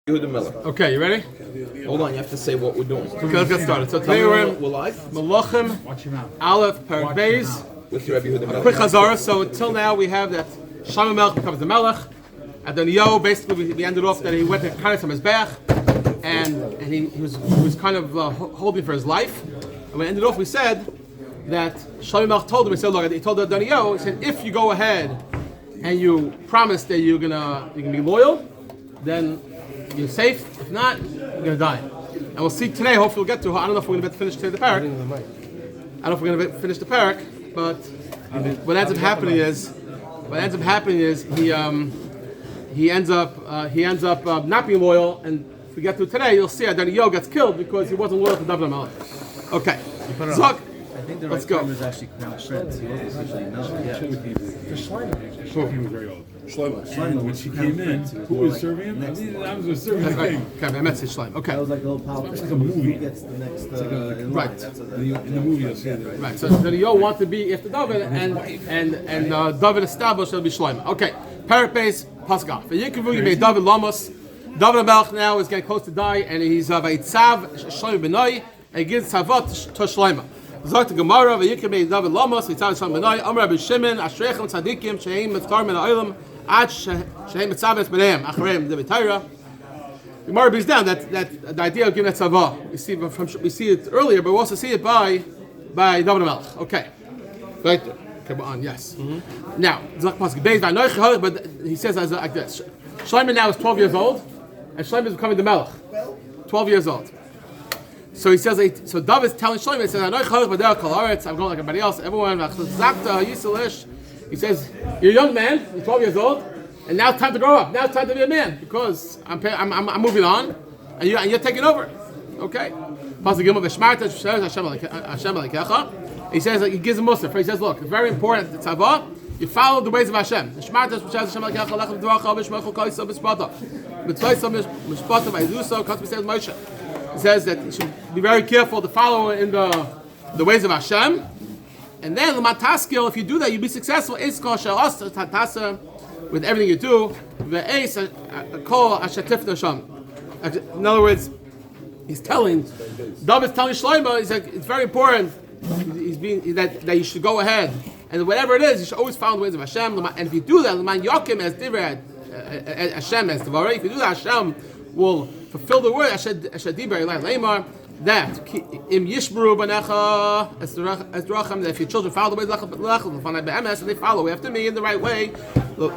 Yehuda Melech. Okay, you ready? Hold on, you have to say what we're doing. Okay, let's get started. So today we're in live. Malachim, Aleph, Perek Beis. With Rabbi Yehuda Melech. Quick Chazara. So until now we have that Shlomo Melech becomes the Melech. Adonijah, basically we ended off that he went to Kanis on his back, and he was kind of holding for his life. And we ended off, we said that Shlomo Melech told him, he said, look, he told Adonijah, he said, if you go ahead and you promise that you're gonna be loyal, then you're safe. If not, you're gonna die. And we'll see today. Hopefully, we'll get to. I don't know if we're gonna finish today the Perek. I don't know if we're gonna finish the Perek, but what ends up happening is he ends up not being loyal. And if we get to today, you'll see Adonijah gets killed because he wasn't loyal to Dovid HaMelech. Okay, so I think the right term is actually crown prince. He was officially Melech. Yeah. He was very old. Shlomo, When she came in, who was serving him? I was serving him. okay, I meant to say Shlomo. Okay, that was like a little politics. It's like a movie. Who gets the next in line? right. That's In the movie, you'll see that. Right. So Adonijah wanted to be after Dovid, and Dovid established it'll be Shlomo. Okay, Perek Beis Pascha. For Yikavu, you made Dovid Lamos. Dovid HaMelech now is getting close to die, and he's Vaitzav Shlomo Benoi, and he gives Tzavot to Shlomo. Zok the Gemara, Vayikra made David Lamos, Yitzhak Shlomo Benoi, Amar Rabbi Shimon, Ashreichem Tzadikim, Sheheim Miftar Min Ha'olam, Ad Sheheim Mitzaves B'neim, Achareim Dovid Torah. The Gemara brings down that the idea of giving that tzavah. We see it earlier, but we also see it by Dovid HaMelech. Okay, right there. Okay, we're on. Yes. Now, but he says as like this: Shlomo now is 12 years old, and Shlomo is becoming the Melech. 12 years old. So he says, so David's telling Shlomo, he says, I'm going like everybody else, everyone. He says, you're a young man, you're 12 years old, and now it's time to grow up. Now it's time to be a man, because I'm moving on, and you're taking over. Okay. He says, he gives a Musaf. He says, look, it's very important, the tzavah, you follow the ways of Hashem. It says that you should be very careful to follow in the ways of Hashem. And then, if you do that, you'll be successful. With everything you do. In other words, David's telling Shlomo, he's like, it's very important that you should go ahead. And whatever it is, you should always follow the ways of Hashem. And if you do that, Hashem as Devarei, if you do that, Hashem will fulfill the word that im yishbru banecha that if your children follow the way and they follow after me in the right way, then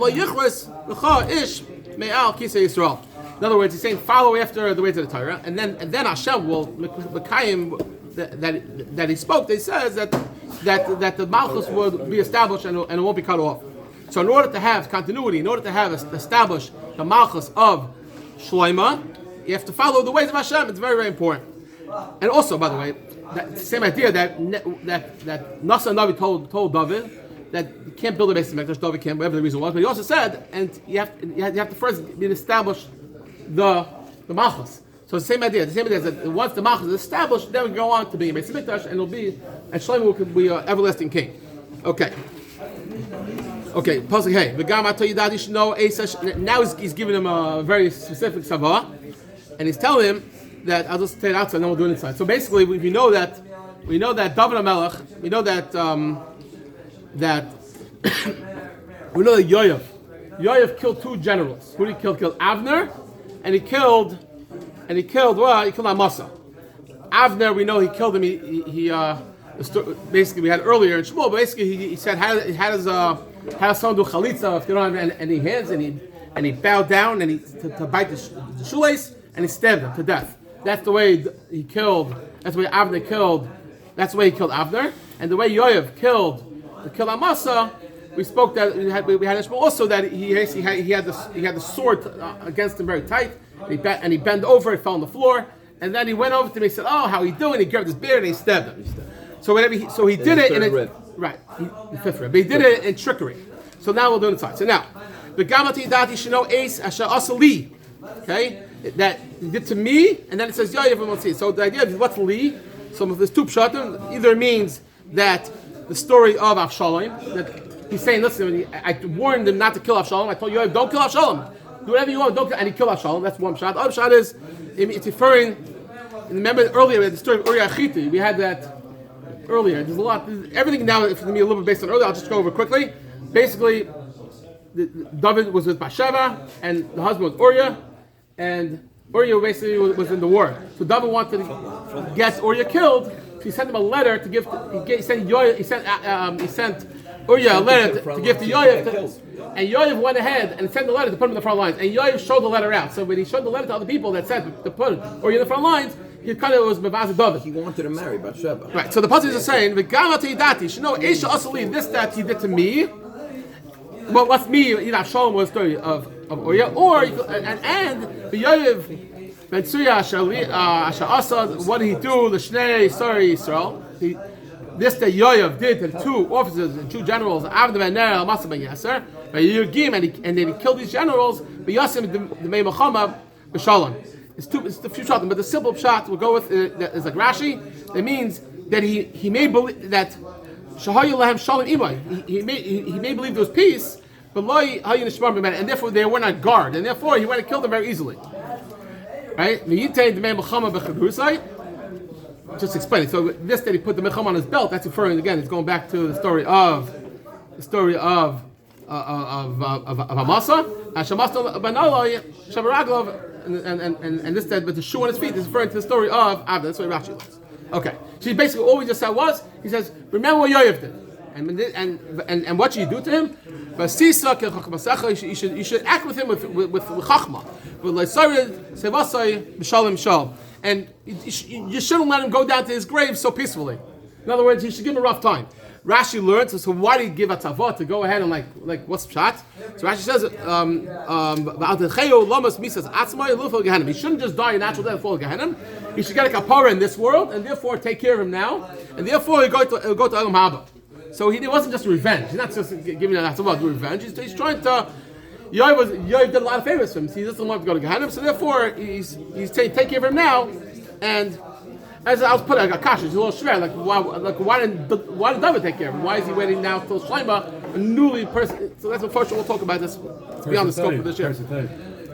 lo yichras ish me'al kisei Yisrael. In other words, he's saying follow after the way to the Torah, and then Hashem will Mekayim that he spoke. He says that the Malchus would be established and it won't be cut off. So in order to have continuity, in order to have established the Malchus of Shlomo, you have to follow the ways of Hashem. It's very, very important. And also, by the way, that same idea that Nasa and David told David that you can't build a base of Mikdash. David can't, whatever the reason was. But he also said, and you have to first establish the Malchus. So the same idea is that once the Malchus is established, then we go on to be a base of Mikdash, and Shlomo will be an everlasting king. Okay. Okay, Pasuk hey, you should know now he's giving him a very specific tzavah, and he's telling him that I'll just take it outside and then we'll do it inside. So basically we know that Dovid HaMelech, we know that we know that Yoav killed two generals. Who did he kill? He killed Avner, and he killed Amasa. Avner, we know he killed him. Basically we had earlier in Shmuel, but basically he said how does someone do chalitza if they don't have any hands, and he bowed down and to bite the shoelace, and he stabbed him to death. That's the way he killed. That's the way Avner killed. That's the way he killed Avner, and the way Yoav killed Amasa. We spoke that we had in Shmuel also that he had the sword against him very tight, and he bent over, it fell on the floor, and then he went over to him. He said, "Oh, how are you doing?" He grabbed his beard and he stabbed him. So he did it in the fifth rib. But he did it in trickery. So now we'll do it inside. So now, the Gamati Dati should know Ace Asher Asali. Okay, that he did to me, and then it says Yoav and see. So the idea of what's Li? So there's two pshatim. Either means that the story of Avshalom, he's saying, listen, I warned him not to kill Avshalom. I told you, don't kill Avshalom. Do whatever you want, don't kill. And he killed Avshalom. That's one shot. The other shot is, it's referring, remember earlier, we had the story of Uriah Achiti. We had that earlier. There's a lot, everything now is going to be a little bit based on earlier. I'll just go over quickly. Basically, David was with Bathsheba, and the husband was Uriah, and Uriah basically was in the war. So David wanted to get Uriah killed. So he sent him a letter to give. He sent Uriah a letter to give to Yoav, and Yoav went ahead and sent the letter to put him in the front lines. And Yoav showed the letter out. So when he showed the letter to other people that said to put Uriah in the front lines, he kind of was Mevaz David. He wanted to marry Bathsheba. Right. So the pasuk is saying, "V'gamati dati." You should know Esha Asali. This that he did to me. Well, what's me? You know, Shalom was the story of Uriah, or and the Yoav Ben Tzuya Asha Asad. What did he do? The Shnei Sorry Yisrael. This that Yoav did to the two officers, the two generals, Avda Ben Ner, Amasa Ben Yasser, and then he killed these generals. But Yasim the Mei Muhammad B'Shalom. It's the few shots, but the simple shot we'll go with is like Rashi. It means that he may believe that. Shahayu lahem shalom imay. He may believe there was peace, but loy hayu nishmar b'man, and therefore they were not guard, and therefore he went and killed them very easily. Right? V'yitei d'mei Melchama b'chadrusai. Just explain it. So this that he put the Melchama on his belt, that's referring again. It's going back to the story of Amasa. Shamasta banaloi shabaraglav, and this that with the shoe on his feet is referring to the story of Avda. That's what Rashi learns. Okay, so basically all we just said was, he says, remember what Yoav did, and what should you do to him? You should act with him with chachma, and you shouldn't let him go down to his grave so peacefully. In other words, you should give him a rough time. Rashi learned, so why did he give a tzavot to go ahead and like what's pshat? So Rashi says, he shouldn't just die a natural death and fall to Gehenna. He should get a kapara in this world, and therefore take care of him now, and therefore he'll go to Elam Haba. So it wasn't just revenge. He's not just giving a tzavot to revenge. He's trying to. Yoav did a lot of favors for him. So he doesn't want to go to Gehenna, so therefore he's take care of him now, and. As I was putting a kasha, it's a little shver. Why did David take care of him? Why is he waiting now till Shlomo, a newly person? So that's unfortunate. We'll talk about this. It's beyond the scope of this year.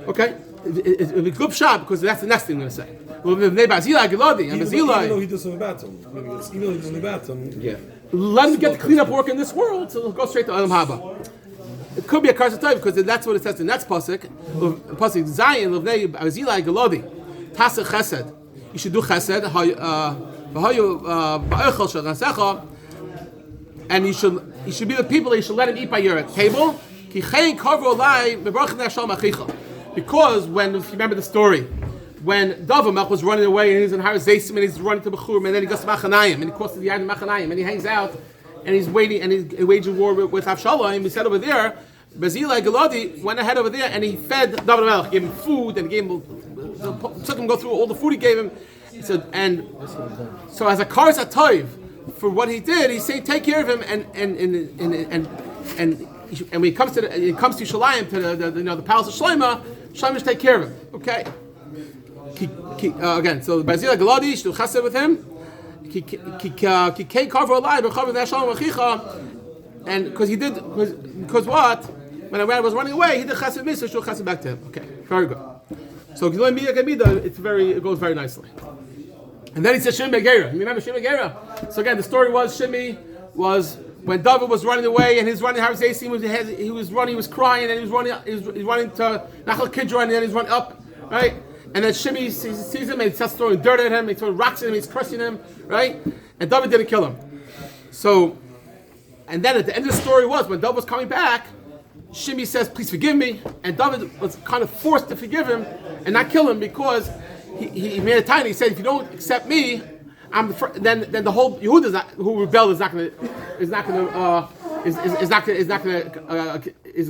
Okay, it's a good shot because that's the next thing I'm going to say. Well, Barzilai Geladi and Barzilai. Even though he does something bad to him. Even though he does something bad to him. Yeah. Let him get the cleanup work in this world, so he'll go straight to Elam Haba. It could be a curse of time because that's what it says in the next pasuk. Pasuk Zayin Levnei Barzilai Geladi Taseh Chesed. You should do chesed, and you should be the people that you should let him eat by your table. Because when, if you remember the story, when Dovid HaMelech was running away and he's in Har Zaysim and he's running to Bechurim and then he goes to Machanayim and he crosses the Yad Machanayim and he hangs out and he's waiting and he's waging war with Avshalom. He said over there, Barzilai Geladi went ahead over there and he fed Dovid HaMelech, gave him food and gave him. Took him go through all the food he gave him. So as a kars atayv for what he did, he's saying take care of him and when he comes to Shalayim to the palace of Shlomo should take care of him. Okay. Again, so Barzilai Geladi should do chesed with him. And because what? When I was running away, he did chesed with me, so should chesed back to him. Okay, very good. So it goes very nicely. And then he says Shimi Gera. You remember Shimi Gera? So again, the story was Shimi was when David was running away and he's running Har Zaysim, he was crying and he was running to Nach Kidron and then he's running up, right? And then Shimi sees him and he starts throwing dirt at him, he's throwing rocks at him, he's crushing him, right? And David didn't kill him. So, and then at the end of the story was when David was coming back, Shimi says, please forgive me. And David was kind of forced to forgive him and not kill him because he made a time. He said, if you don't accept me, then the whole Yehuda who rebelled is going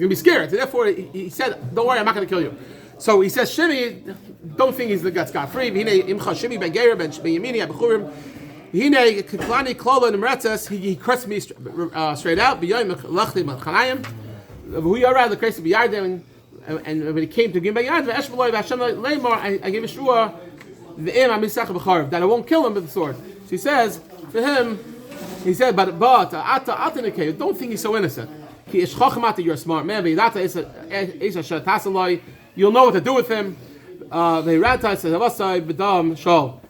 to be scared. So therefore, he said, don't worry, I'm not going to kill you. So he says, Shimi, don't think he's the guy scot free. He cursed me straight out. And when he came to Gimba Yad, I gave a shua that I won't kill him with the sword. So he says, for him, he said, but don't think he's so innocent. You're a smart man. You'll know what to do with him. And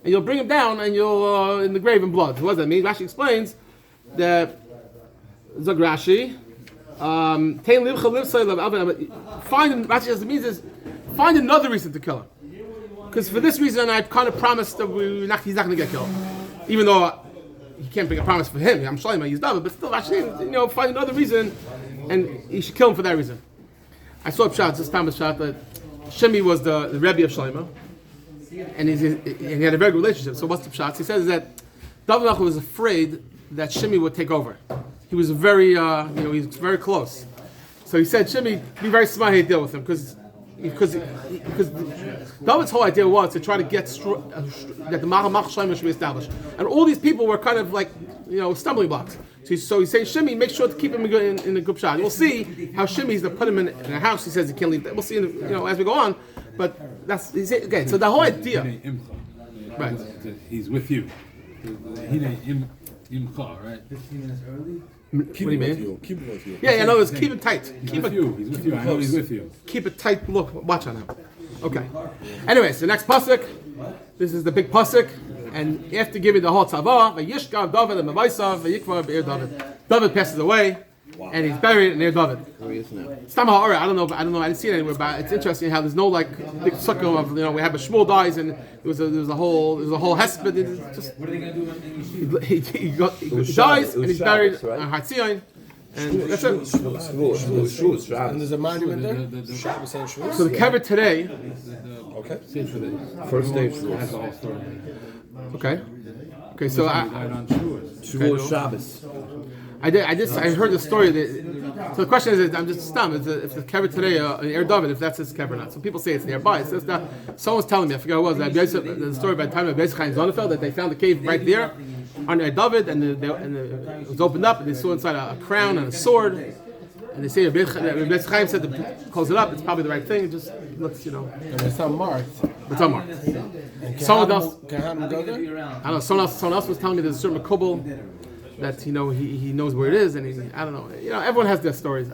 you'll bring him down, and you'll in the grave in blood. What does that mean? Rashi explains that Zagrashi. Rashi says it means is find another reason to kill him. Because for this reason, I kind of promised that he's not going to get killed, even though he can't bring a promise for him. I'm Shlomo, he's Dovid, but still, Rashi, find another reason, and he should kill him for that reason. I saw a pshat this time. A pshat that Shimi was the Rebbe of Shlomo, and he had a very good relationship. So what's the pshat? He says that Dovid HaMelech was afraid that Shimi would take over. He was very, he's very close. So he said, Shimi, be very smart how you deal with him, because David's whole idea was to try to get that the Malach Shlomo should be established, and all these people were kind of like stumbling blocks. So he's saying, Shimi, make sure to keep him in a good shot. We'll see how Shimi's to put him in a house. He says he can't leave. We'll see as we go on. But that's again. So the whole idea, right? He's with you. Imcha, right? 15 minutes early. What do you mean? Keep it with you. Yeah, I know. It's keep it tight. He's with you. I know he's with you. Keep it tight. Look, watch on him. Okay. Anyways, the next pasuk. This is the big pasuk, and after giving the whole tzavah, vayishkav Dovid and Mavaisav vayikvar be'er Dovid. David passes away, and he's buried near David. Where he is now. Somehow, I don't know. I didn't see it anywhere. But it's interesting how there's no big sukkah of we have a Shmuel dies, and there was a whole hesped. Just What are they going to do when he dies and he's buried on Har Tzion, and that's it. And there's a monument there? Shabbos and Shavuos? So the kever today. Okay. First day of Has Shavuos. the whole story. Okay. So He died on Shavuos. Shavuos Shabbos. I heard the story. So the question is, I'm just stunned. If the kever today, Ner Dovid, if that's his kever or not. So people say it's nearby. It says that someone's telling me, I forget what it was, the story by the time of Barzilai and Zonefeld, that they found the cave right there on Ner Dovid, and it was opened up, and they saw inside a crown and a sword. And they say Barzilai said to close it up. It's probably the right thing. It just looks, And it's unmarked. it's unmarked. And Someone else, Can Ham go there? I don't know. Someone else was telling me there's a certain makubal that he knows where it is, and I don't know. Everyone has their stories.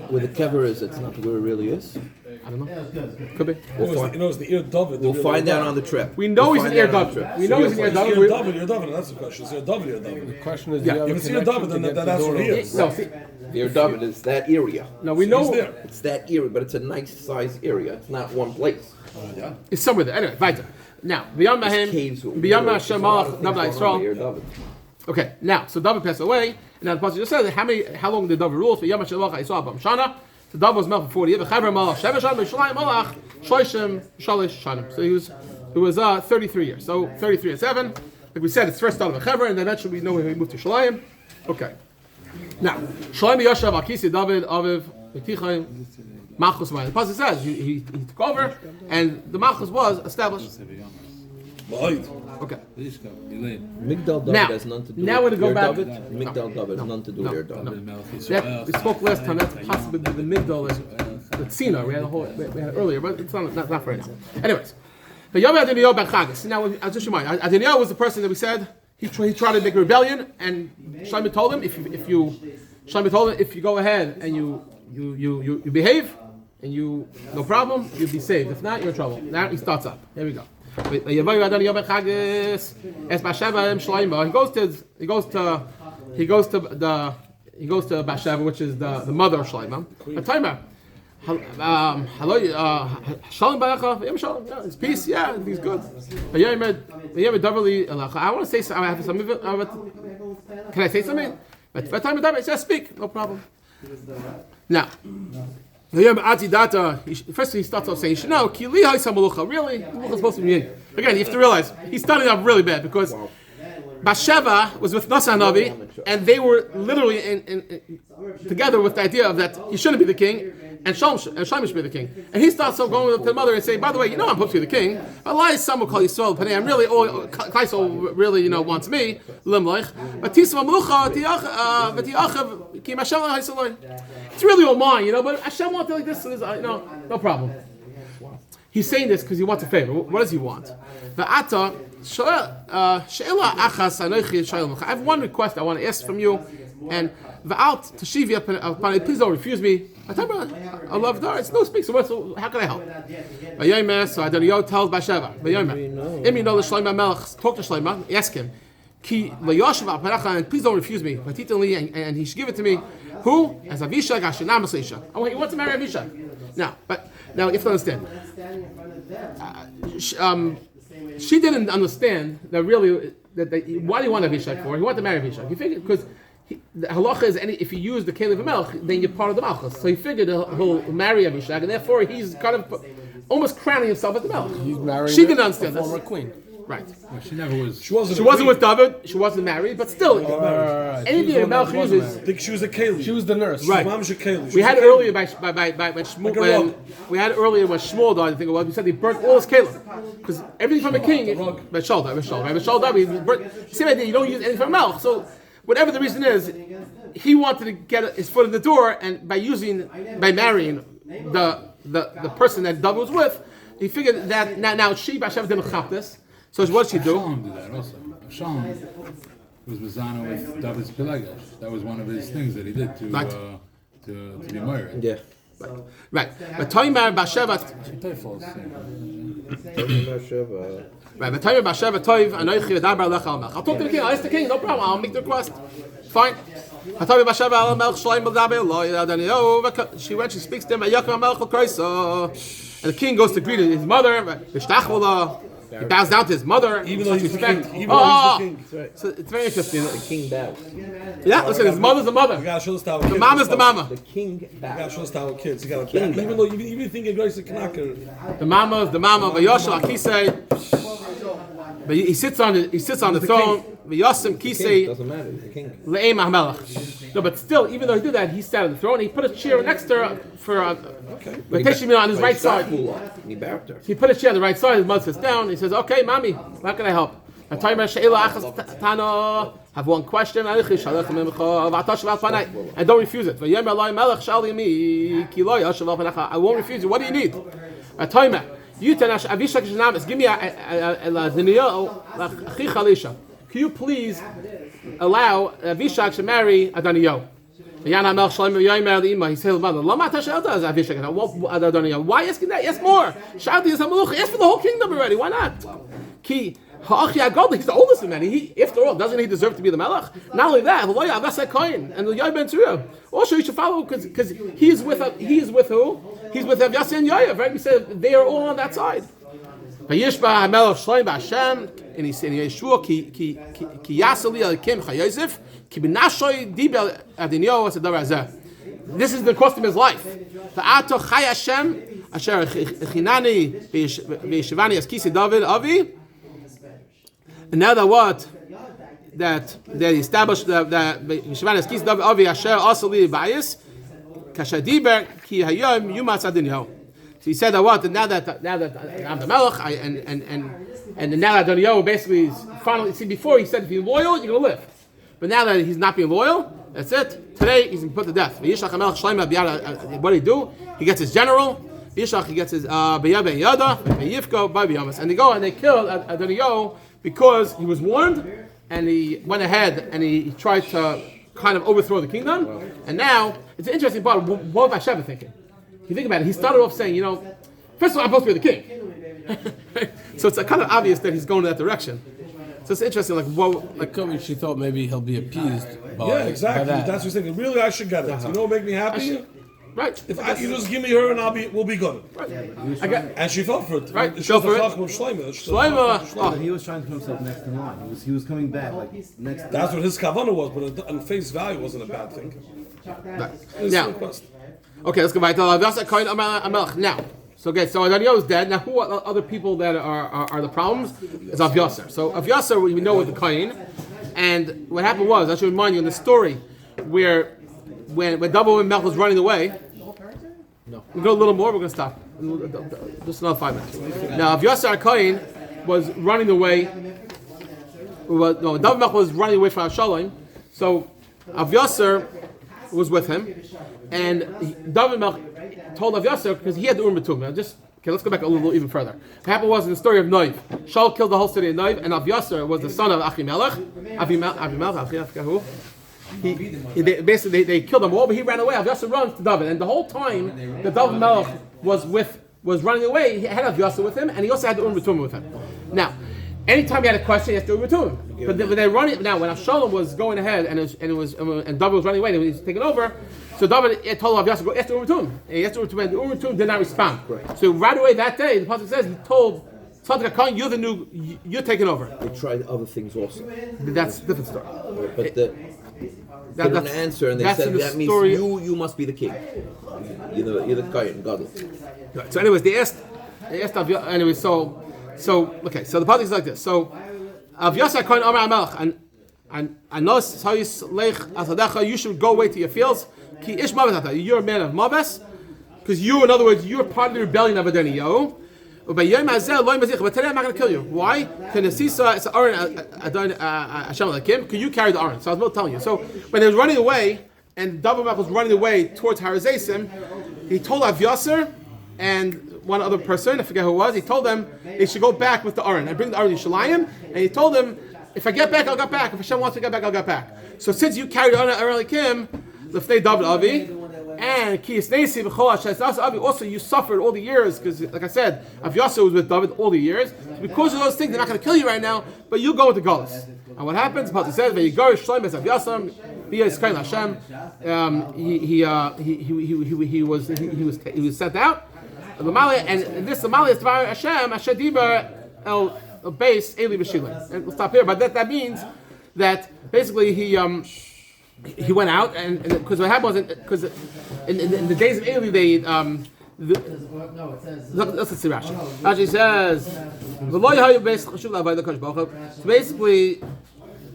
Where the kever is, it's not where it really is. I don't know. Could be. It's the ear David. We'll find out on the trip. We know he's an ear Dovid. We know he's an ear Dovid. Ear David, that's the question. It's ear David, ear David. The question is, Yeah. do you If have it's a ear connection David, to then get that's the where he door is. No, see, Near David is that area. no, we He's know there. It's that area, but it's a nice size area. It's not one place. it's somewhere there. Anyway, weiter. Now, beyond There's Mahim, caves. beyond Hashem, Malach, David Israel. Yisrael. Okay, now, so David passed away, and now the pasuk just said how long did David rule? So Yom HaShalach Yisrael Bam Shana. So David was melted for 40 years. V'chaver Malach Sheva Shan B'Shalayim Malach Shoishim Shalish Shanim. So it was 33 years. So 33 and 7. Like we said, it's first started with Chaver, and then eventually we know when he moved to Shalayim. Okay. Now, Shalayim Yoshav Akisi David Aviv V'Tichayim Malchus. The pasuk says he took over, and the Malchus was established. Okay. Migdal David Now- has none to do now with we're gonna go Yer back- David. Migdal David has none to do with Yer David. We spoke last time. That's possibly the Migdal and the Tzina. We had a whole we had it earlier, but it's not for right now. Anyways, the Yomi Adonijah ben Chagas. Now, I just remind you, Adonijah was the person that we said he tried to make a rebellion, and Shlomo told him if you go ahead and you behave and you no problem, you'll be saved. If not, you're in trouble. Now he starts up. Here we go. He goes to Bathsheba, which is the mother of Shlomo. A timer. It's peace. Yeah, he's good. I want to say something. I have some. Can I say something? But by the time I said speak, no problem. Now. First he starts off saying, "No, really, Malucha is supposed to be in." Again, you have to realize he's starting off really bad because Bathsheba was with Nasa Navi, and they were literally together with the idea of that he shouldn't be the king, and Shlomo should be the king. And he starts off going to the mother and saying, "By the way, I'm supposed to be the king. Allah some will call you Yisrael, but I'm really, Klaisel really, wants me, Limleich. But Tisma Malucha, V'tiachav, Kim Hashem Ha'Yisaloi." It's really all mine, but Hashem wants it like this, so no problem. He's saying this because he wants a favor. What does he want? I have one request I want to ask from you. And v'alt tashivi upon it. Please don't refuse me. I love Dar. It's no speak. So how can I help? Vayomer. So Adonijah tells Bathsheba. Vayomer. Imi no l'Shlomo HaMelech. Talk to Shlomo. Ask him. Ki leYoshev al Perek, and please don't refuse me. And he should give it to me. Who? As Avishag Ashinam Asisha. Oh, he wants to marry Avishag. Now you have to understand. She didn't understand that really why do you want Avishag for? He wanted to marry Avishag. He figured because the halacha is if you use the Exile of Abiathar, then you're part of the Malachim. So he figured he'll marry Avishag, and therefore he's kind of almost crowning himself as the Melech. He's marrying she didn't understand the this. former queen. Right. Well, she never was. She wasn't with Dovid. She wasn't married, but still, anything a Melech uses. I think she was a Kaylee. She was the nurse. Right. Mom's a Kaylee. We had earlier when Shmuel died. I think it was. We said he burnt all his kelim because everything from a king. By shoulder. Same idea. You don't use anything from a Melech. So whatever the reason is, he wanted to get his foot in the door, and by marrying the person that Dovid was with, he figured that now she Bathsheba didn't chop this. So what did she do? Hashem did that also. Hashem was Bazana with David's Pelegash. That was one of his things that he did to be married. Yeah. Right. But Toimer Bathsheba. Right. But Toimer Bathsheba Toiv Anoichi V'Dabar Lecha Al Melech. I'll talk to the king. I'll ask the king. No problem. I'll make the request. Fine. Toimer Bathsheba Al Melech Shlomo Daber Lo Adonijah. She went. She speaks to him. Yaakov Melech Al Kroiso. And the king goes to greet his mother. He bows down to his mother. Even though he's the king. So it's very interesting. The king bows. Yeah, listen, his mother's the mother. You gotta show us how kids. The mama's the mama. The king You bows. gotta show us how kids. You gotta even though you think you're going to knacker. The mama's the mama. V'yoshel Akisei. But he sits on the throne. V'yosim Kisei. Doesn't matter. He's the king. Le'em HaMelech. No, but still, even though he did that, he sat on the throne. He put a chair next to her for Teshimi on his right side. He bowed her. He put a chair on the right side. His mother sits down. He says, "Okay, mommy, how can I help?" I have one question. And don't refuse it. I won't refuse you. What do you need? Give me can you please allow Avishag to marry Adonijah? He said, why asking that? Yes, more. Ask for the whole kingdom already. Why not? He's the oldest of men. After all, doesn't he deserve to be the Melech? Not only that, and the Yoav ben Tzurah. Also, you should follow because he's with who? He's with Abiathar and Yoav. Right? We said they are all on that side. Vayishba HaMelech Shlomo Hashem, and he said, "Yeshua ki yasali alikim chayosef ki b'nashoy dibel Adonijah asadavar hazeh." This is the cost of his life. Va'ato chay Hashem asher chinani v'yeshivani as kisi Dovid avi. And now that what? That they established that v'yeshivani as kisi Dovid avi asher asali b'ayis kashadiber ki hayom yumas Adonijah. So he said that what? Now that I'm the Melech, and now that Adonijah basically is finally. See, before he said if you're loyal, you're gonna live, but now that he's not being loyal, that's it. Today he's been put to death. What did he do? He gets his general. He gets his and they go and they kill Adonijah because he was warned and he went ahead and he tried to kind of overthrow the kingdom. And now it's an interesting part. What was Bathsheba thinking? You think about it, he started off saying, first of all, I'm supposed to be the king. So it's kind of obvious that he's going in that direction. So it's interesting, She thought maybe he'll be appeased by Yeah, exactly. by that. That's what he's thinking. Really, I should get it. You know what make me happy? Right. If you just give me her and we'll be good. Right. And she fell for it. Right, She fell was for the it. Chacham of Shlomo. Shlomo, He was trying to put himself next in line. He was coming back next. That's what his kavanah was, but on face value wasn't a bad thing. Now, okay, let's go back to Abiathar Kohen Amelech. Now, so Adonijah is dead. Now, who are other people that are the problems? It's Abiathar. So Abiathar, we know with the Kohen, and what happened was, I should remind you in the story where when Dovid HaMelech was running away. No, we go a little more. We're going to stop. Just another 5 minutes. Now, Abiathar Kohen was running away. Dovid HaMelech was running away from Avshalom. So Abiathar was with him, and Dovid HaMelech told Abiathar because he had the Urim B'tum. Let's go back a little even further. What happened was in the story of Noiv. Shaul killed the whole city of Noiv, and Abiathar was the son of Achimelech. they killed them all, but he ran away. Aviasa runs to Dovid, and the whole time the Dovid HaMelech was running away, he had Aviasa with him, and he also had the Urim with him. Now, anytime he had a question, he has to Urim. But they're running now. When Avshalom was going ahead, and David was running away, and he was taking over. So David told Aviasa, go ask the Urim. And he asked the Urim, and the Urim did not respond. Right. So right away that day, the pasuk says he told Tzaddik HaKohen, you're taking over. They tried other things also. That's a different story. But they didn't answer, and they said that means you must be the king. You're the Kohen, God. Right. So, anyways, they asked anyway. So the pasuk is like this. So, Aviasa Kohen Amar HaMelech, and Anos Hayis Lech Asadecha, you should go away to your fields. Ki Ish Mavet, you're a man of Maves, because you, in other words, you're part of the rebellion of Adonijah. But today I'm not going to kill you. Why? Because it's Hashem Malachim. Can you carry the Aron? So I was about telling you. So when they was running away, and Dovid HaMelech was running away towards Harazaisim, he told Aviaser and one other person, I forget who it was, he told them they should go back with the Aron. I bring the Aron to Shalayim, and he told them, if I get back, I'll get back. If Hashem wants to get back, I'll get back. So since you carried the Aron Malachim, Lefnei David Avi, and also you suffered all the years, because like I said, Aviasa was with David all the years. So because of those things, they're not going to kill you right now, but you go into Galus. And what happens? The pasuk says, "Vayigor Shlomo es Aviasa, v'yiskayil Hashem." He was sent out. And this Lamali is Tvar Hashem Ashadiba El Base Eli B'Shilim. And we'll stop here. But that means that basically he went out, and because what happened was, because in the days of Eli, they let's see Rashi. Rashi says, so basically,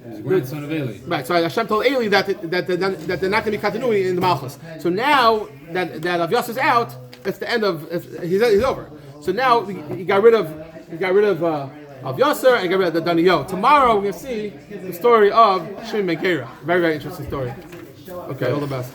he's the grandson of Eli. Right. So Hashem told Eli that they're not going to be continuity in the Malchus. So now that Avias is out, it's the end of he's over. So now he got rid of Aviaser and got rid of the Adonijah. Tomorrow we're going to see the story of Shimi and Gera. Very, very interesting story. Okay, all the best.